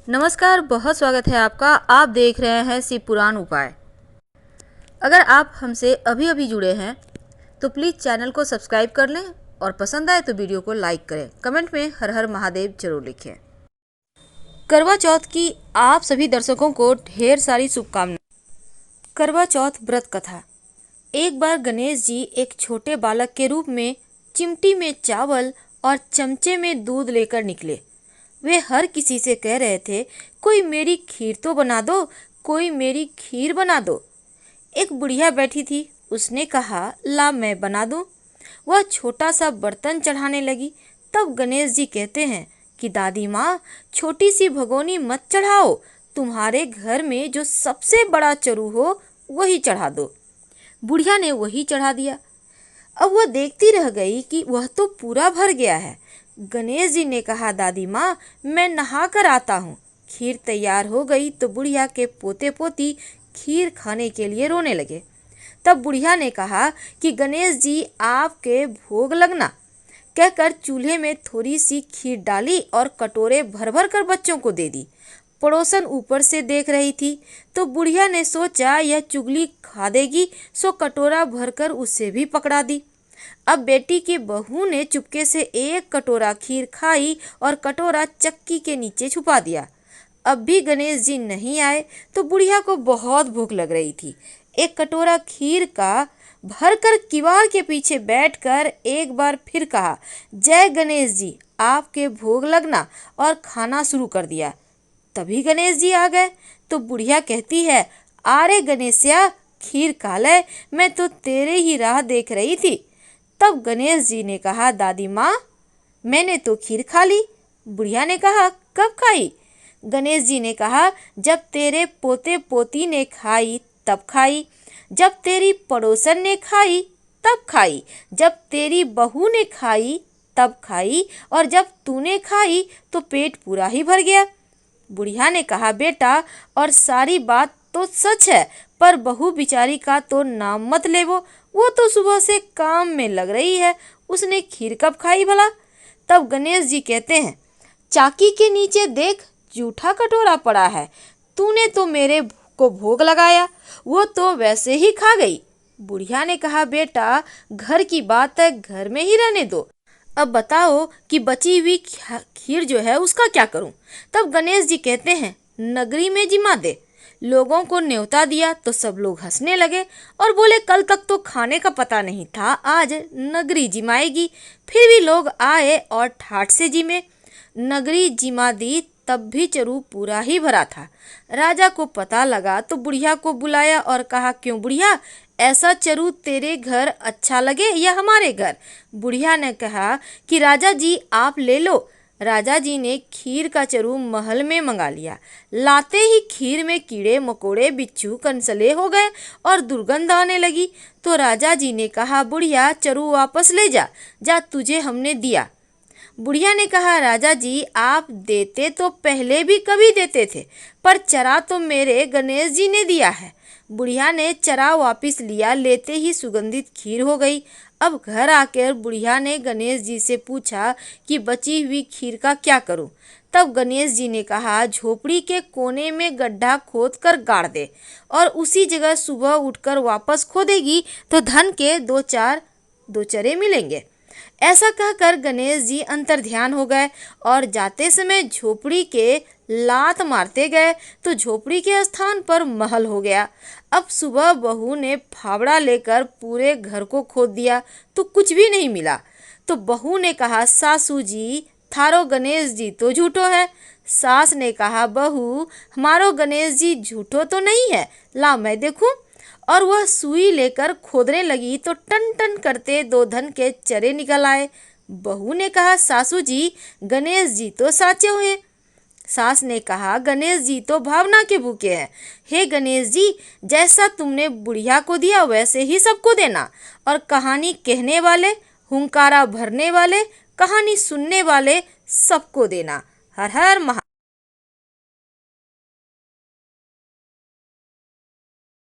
नमस्कार, बहुत स्वागत है आपका। आप देख रहे हैं शिव पुराण उपाय। अगर आप हमसे अभी अभी जुड़े हैं तो प्लीज़ चैनल को सब्सक्राइब कर लें और पसंद आए तो वीडियो को लाइक करें। कमेंट में हर हर महादेव जरूर लिखें। करवा चौथ की आप सभी दर्शकों को ढेर सारी शुभकामनाएं। करवा चौथ व्रत कथा। एक बार गणेश जी एक छोटे बालक के रूप में चिमटी में चावल और चमचे में दूध लेकर निकले। वे हर किसी से कह रहे थे, कोई मेरी खीर तो बना दो, कोई मेरी खीर बना दो। एक बुढ़िया बैठी थी, उसने कहा, ला मैं बना दूं। वह छोटा सा बर्तन चढ़ाने लगी। तब गणेश जी कहते हैं कि दादी माँ, छोटी सी भगोनी मत चढ़ाओ, तुम्हारे घर में जो सबसे बड़ा चरू हो वही चढ़ा दो। बुढ़िया ने वही चढ़ा दिया। अब वह देखती रह गई कि वह तो पूरा भर गया है। गणेश जी ने कहा, दादी माँ, मैं नहा कर आता हूँ। खीर तैयार हो गई तो बुढ़िया के पोते पोती खीर खाने के लिए रोने लगे। तब बुढ़िया ने कहा कि गणेश जी आपके भोग लगना, कहकर चूल्हे में थोड़ी सी खीर डाली और कटोरे भर भर कर बच्चों को दे दी। पड़ोसन ऊपर से देख रही थी तो बुढ़िया ने सोचा यह चुगली खा देगी, सो कटोरा भरकर उसे भी पकड़ा दी। अब बेटी की बहू ने चुपके से एक कटोरा खीर खाई और कटोरा चक्की के नीचे छुपा दिया। अब भी गणेश जी नहीं आए तो बुढ़िया को बहुत भूख लग रही थी। एक कटोरा खीर का भरकर किवाड़ के पीछे बैठकर एक बार फिर कहा, जय गणेश जी, आपके भोग लगना, और खाना शुरू कर दिया। तभी गणेश जी आ गए तो बुढ़िया कहती है, आरे गणेशया, खीर खा ले, मैं तो तेरे ही राह देख रही थी। तब गणेश जी ने कहा, दादी माँ, मैंने तो खीर खा ली। बुढ़िया ने कहा, कब खाई? गणेश जी ने कहा, जब तेरे पोते पोती ने खाई तब खाई, जब तेरी पड़ोसन ने खाई तब खाई, जब तेरी बहू ने खाई तब खाई, और जब तूने खाई तो पेट पूरा ही भर गया। बुढ़िया ने कहा, बेटा, और सारी बात तो सच है, पर बहू बिचारी का तो नाम मत लेवो, वो तो सुबह से काम में लग रही है, उसने खीर कब खाई भला? तब गणेश जी कहते हैं, चाकी के नीचे देख, जूठा कटोरा पड़ा है, तूने तो मेरे को भोग लगाया, वो तो वैसे ही खा गई। बुढ़िया ने कहा, बेटा, घर की बात है, घर में ही रहने दो। अब बताओ कि बची हुई खीर जो है उसका क्या करूं? तब गणेश जी कहते हैं, नगरी में जिमा दे। लोगों को न्योता दिया तो सब लोग हंसने लगे और बोले, कल तक तो खाने का पता नहीं था, आज नगरी जिमाएगी। फिर भी लोग आए और ठाठ से जिमे। नगरी जिमा दी, तब भी चरू पूरा ही भरा था। राजा को पता लगा तो बुढ़िया को बुलाया और कहा, क्यों बुढ़िया, ऐसा चरू तेरे घर अच्छा लगे या हमारे घर? बुढ़िया ने कहा कि राजा जी आप ले लो। राजा जी ने खीर का चरू महल में मंगा लिया। लाते ही खीर में कीड़े मकोड़े बिच्छू कंसले हो गए और दुर्गंध आने लगी। तो राजा जी ने कहा, बुढ़िया, चरू वापस ले जा, जा, तुझे हमने दिया। बुढ़िया ने कहा, राजा जी आप देते तो पहले भी कभी देते थे, पर चरा तो मेरे गणेश जी ने दिया है। बुढ़िया ने चरा वापस लिया, लेते ही सुगंधित खीर हो गई। अब घर आकर बुढ़िया ने गणेश जी से पूछा कि बची हुई खीर का क्या करूं? तब गणेश जी ने कहा, झोपड़ी के कोने में गड्ढा खोद कर गाड़ दे, और उसी जगह सुबह उठकर वापस खोदेगी तो धन के दो चरे मिलेंगे। ऐसा कहकर गणेश जी अंतर्ध्यान हो गए और जाते समय झोपड़ी के लात मारते गए तो झोपड़ी के स्थान पर महल हो गया। अब सुबह बहू ने फावड़ा लेकर पूरे घर को खोद दिया तो कुछ भी नहीं मिला। तो बहू ने कहा, सासू जी, थारो गणेश जी तो झूठो है। सास ने कहा, बहू, हमारो गणेश जी झूठो तो नहीं है, ला मैं देखूं। और वह सुई लेकर खोदने लगी तो टन टन करते दो धन के चरे निकल आए। बहू ने कहा, सासू जी, गणेश जी तो साचे हुए। सास ने कहा, गणेश जी तो भावना के भूखे हैं। हे गणेश जी, जैसा तुमने बुढ़िया को दिया वैसे ही सबको देना, और कहानी कहने वाले, हुंकारा भरने वाले, कहानी सुनने वाले सबको देना। हर हर महा